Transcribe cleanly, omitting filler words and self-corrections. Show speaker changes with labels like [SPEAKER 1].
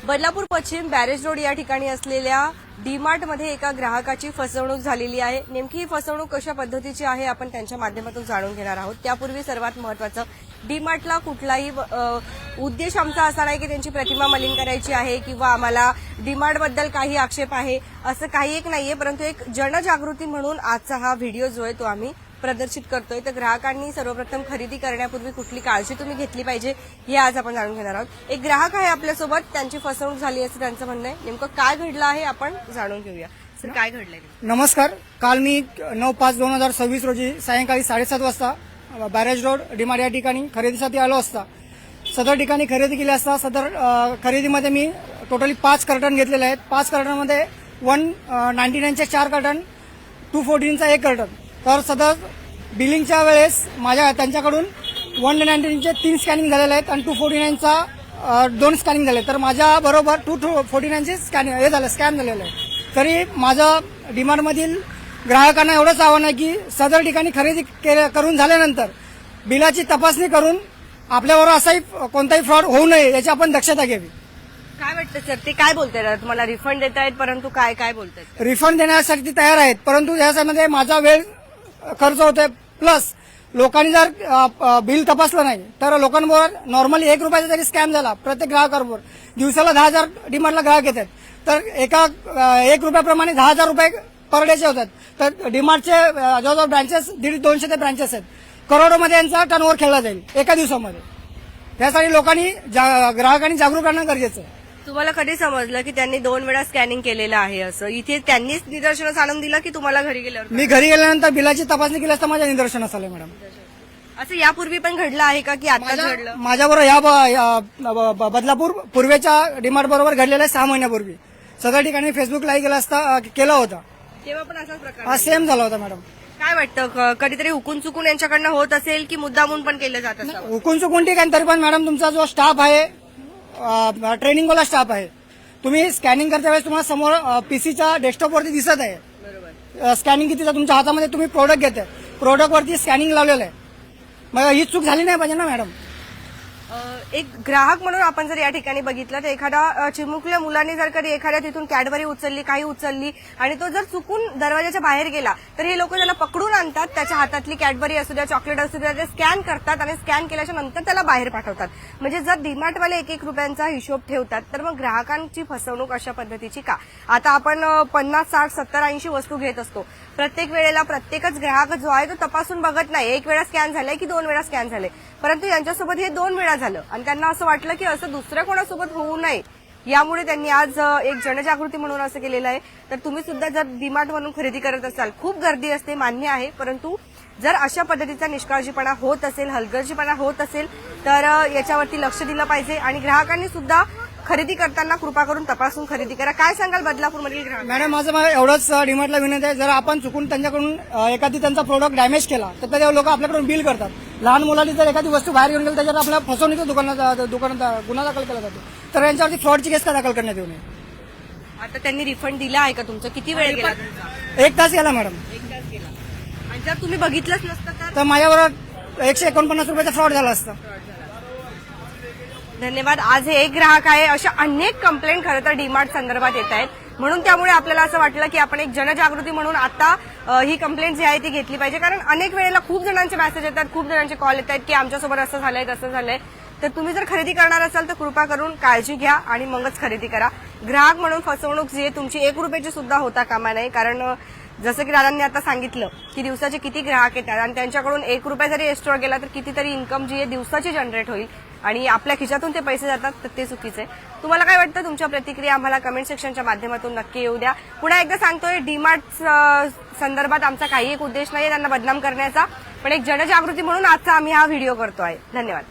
[SPEAKER 1] बदलापूर पश्चिम barrage road या ठिकाणी असलेल्या डीमार्ट मध्ये एका ग्राहकाची फसवणूक झालेली आहे। नेमकी ही फसवणूक कशा पद्धतीची आहे आपण त्यांच्या माध्यमातून जाणून घेणार आहोत। त्यापूर्वी सर्वात महत्त्वाचं, डीमार्टला कुठलाही उद्देश आमचा असा नाही की त्यांची प्रतिमा मलिन करायची आहे किंवा आम्हाला डीमार्ट बद्दल काही आक्षेप आहे असं काही एक नाहीये, परंतु एक जनजागृती म्हणून आजचा हा व्हिडिओ जो आहे तो आम्ही प्रदर्शित करतोय। तर ग्राहकांनी सर्वप्रथम खरेदी करण्यापूर्वी कुठली काळजी तुम्ही घेतली पाहिजे हे आज आपण जाणून घेणार आहोत। एक ग्राहक आहे आपल्यासोबत, त्यांची फसवणूक झाली असं त्यांचं म्हणणं आहे। नेमकं काय घडलं आहे आपण जाणून घेऊया। सर, काय घडलंय?
[SPEAKER 2] नमस्कार, काल मी 9/5/2026 रोजी सायंकाळी 7:30 वाजता बॅरेज रोड डीमार्ट या ठिकाणी खरेदीसाठी आलो असता सदर ठिकाणी खरेदी केली असता सदर खरेदीमध्ये मी टोटली 5 कार्टन घेतलेले आहेत। 5 कार्टनमध्ये 199चे 4 कार्टन, 214चा 1 कार्टन। तर सदर बिलिंगच्या वेळेस त्यांच्याकडून 199चे 3 स्कॅनिंग झालेले आहेत आणि 249चा 2 स्कॅनिंग झाले। तर माझ्या बरोबर 249चे स्कॅन झालेले आहे। तरी माझं डीमार्टमधील ग्राहकांना एवढंच आव्हान आहे की सदर ठिकाणी खरेदी करून झाल्यानंतर बिलाची तपासणी करून आपल्याबरोबर असाही कोणताही फ्रॉड होऊ नये याची आपण दक्षता घ्यावी।
[SPEAKER 1] काय वाटतं सर, ते काय बोलतायत? तुम्हाला रिफंड देत आहेत, परंतु काय बोलतायत?
[SPEAKER 2] रिफंड देण्यासाठी तयार आहेत, परंतु याच्यामध्ये माझा वेळ खर्च होतोय, प्लस लोकांनी जर बिल तपासलं नाही तर लोकांबरोबर नॉर्मली 1 रुपयाचा जरी स्कॅम झाला प्रत्येक ग्राहकाबरोबर दिवसाला 10,000 डीमार्टला ग्राहक येतात। तर एका 1 रुपयाप्रमाणे 10,000 रुपये पर डेचे होतात। तर डीमार्टचे जवळजवळ ब्रँचेस 150-200 ते ब्रँचेस आहेत, करोडोमध्ये यांचा टर्नओव्हर खेळला जाईल एका दिवसामध्ये। त्यासाठी लोकांनी ग्राहकांनी जागरूक करणं गरजेचं आहे।
[SPEAKER 1] तुम्हाला कधी समजलं की त्यांनी 2 वेळा स्कॅनिंग केलेलं आहे असं? इथे त्यांनीच निदर्शनास आणून दिलं की तुम्हाला घरी गेल्यावर?
[SPEAKER 2] मी घरी गेल्यानंतर बिलाची तपासणी केली असता माझ्या निदर्शनास आलं मॅडम।
[SPEAKER 1] असं यापूर्वी पण घडलं आहे का की आता घडलं?
[SPEAKER 2] माझ्याबरोबर या बदलापूर पूर्वेच्या डीमार्ट बरोबर घडलेलं आहे 6 महिन्यापूर्वी। सगळ्या ठिकाणी फेसबुक लाईव्ह केला होता,
[SPEAKER 1] तेव्हा पण असाच प्रकार
[SPEAKER 2] हा सेम झाला होता मॅडम।
[SPEAKER 1] काय वाटतं, कधीतरी हुकून चुकून यांच्याकडनं होत असेल की मुद्दामून पण केलं जात असावं?
[SPEAKER 2] हुकून चुकून ठीक आहे, तरी पण मॅडम तुमचा जो स्टाफ आहे ट्रेनिंग वाला स्टाफ आहे, तुम्ही स्कॅनिंग करता वेळेस तुम्हाला समोर पीसीच्या डेस्कटॉपवरती दिसत आहे
[SPEAKER 1] बरोबर
[SPEAKER 2] स्कॅनिंग कितीचा तुमच्या हातामध्ये तुम्ही प्रोडक्ट घेताय, प्रोडक्टवरती स्कॅनिंग लावलेलं आहे। मग ही चूक झाली नाही पाहिजे ना मॅडम।
[SPEAKER 1] एक ग्राहक म्हणून आपण जर या ठिकाणी बघितलं तर एखादा चिमुकल्या मुलांनी जर कधी एखाद्या तिथून कॅडबरी उचलली, काही उचलली आणि तो जर चुकून दरवाजाच्या बाहेर गेला तर हे लोक त्याला पकडून आणतात, त्याच्या हातातली कॅडबरी असू द्या, चॉकलेट असू द्या, ते स्कॅन करतात आणि स्कॅन केल्याच्या नंतर त्याला बाहेर पाठवतात। म्हणजे जर डीमार्टवाले 1-1 रुपयांचा हिशोब ठेवतात तर मग ग्राहकांची फसवणूक अशा पद्धतीची का? आता आपण 50, 60, 70, 80 वस्तू घेत असतो, प्रत्येक वेळेला प्रत्येकच ग्राहक जो आहे तो तपासून बघत नाही 1 वेळा स्कॅन झालाय की 2 वेळा स्कॅन झाले, परंतु यांच्यासोबत हे 2 वेळा झालं आणि त्यांना असं वाटलं की असं दुसऱ्या कोणासोबत होऊ नये, यामुळे त्यांनी आज एक जनजागृती म्हणून असं केलेलं आहे। तर तुम्ही सुद्धा जर डीमार्ट म्हणून खरेदी करत असाल, खूप गर्दी असते मान्य आहे, परंतु जर अशा पद्धतीचा निष्काळजीपणा होत असेल, हलगर्जीपणा होत असेल तर याच्यावरती लक्ष दिलं पाहिजे आणि ग्राहकांनी सुद्धा खरेदी करताना कृपा करून तपासून खरेदी करा। काय सांगाल बदलापूरमधील ग्राहक?
[SPEAKER 2] मॅडम, माझं मला एवढंच डीमार्टला विनंती आहे, जर आपण चुकून त्यांच्याकडून एखादी त्यांचा प्रोडक्ट डॅमेज केला तर ते लोक आपल्याकडून बिल करतात। लहान मुलांनी जर एखादी वस्तू बाहेर घेऊन गेली त्याच्यावर आपल्या फसवणुकीचा दुकानात गुन्हा दाखल केला जातो, तर यांच्यावरती फ्रॉडची केस का दाखल करण्यात येऊ नये?
[SPEAKER 1] आता त्यांनी रिफंड दिला आहे का तुमचं? किती वेळ गेला तुमचा?
[SPEAKER 2] 1 तास गेला मॅडम।
[SPEAKER 1] 1 तास गेला आणि जर तुम्ही बघितलंच नसतं
[SPEAKER 2] तर माझ्याबरोबर 149 रुपयाचा फ्रॉड झाला असता।
[SPEAKER 1] धन्यवाद। आज हे एक ग्राहक आहे, अशा अनेक कंप्लेंट खरं तर डीमार्ट संदर्भात येत आहेत, म्हणून त्यामुळे आपल्याला असं वाटलं की आपण एक जनजागृती म्हणून आता ही कंप्लेंट जी आहे ती घेतली पाहिजे। कारण अनेक वेळेला खूप जणांचे मेसेज येतात, खूप जणांचे कॉल येतात की आमच्यासोबत असं झालंय तसं झालंय। तर तुम्ही जर खरेदी करणार असाल तर कृपा करून काळजी घ्या आणि मगच खरेदी करा। ग्राहक म्हणून फसवणूक जी आहे तुमची 1 रुपयाची सुद्धा होता कामा नये, कारण जसं की दादांनी आता सांगितलं की दिवसाचे किती ग्राहक येतात आणि त्यांच्याकडून 1 रुपया जरी एक्स्ट्रा गेला तर कितीतरी इन्कम जी आहे दिवसाची जनरेट होईल आणि आपल्या खिशातून ते पैसे जातात, तर ते चुकीचं आहे। तुम्हाला काय वाटतं? तुमच्या प्रतिक्रिया आम्हाला कमेंट सेक्शनच्या माध्यमातून नक्की येऊ द्या। पुन्हा एकदा सांगतोय, डीमार्ट संदर्भात आमचा काही एक उद्देश नाही त्यांना बदनाम करण्याचा, पण एक जनजागृती म्हणून आजचा आम्ही हा व्हिडिओ करतोय। धन्यवाद।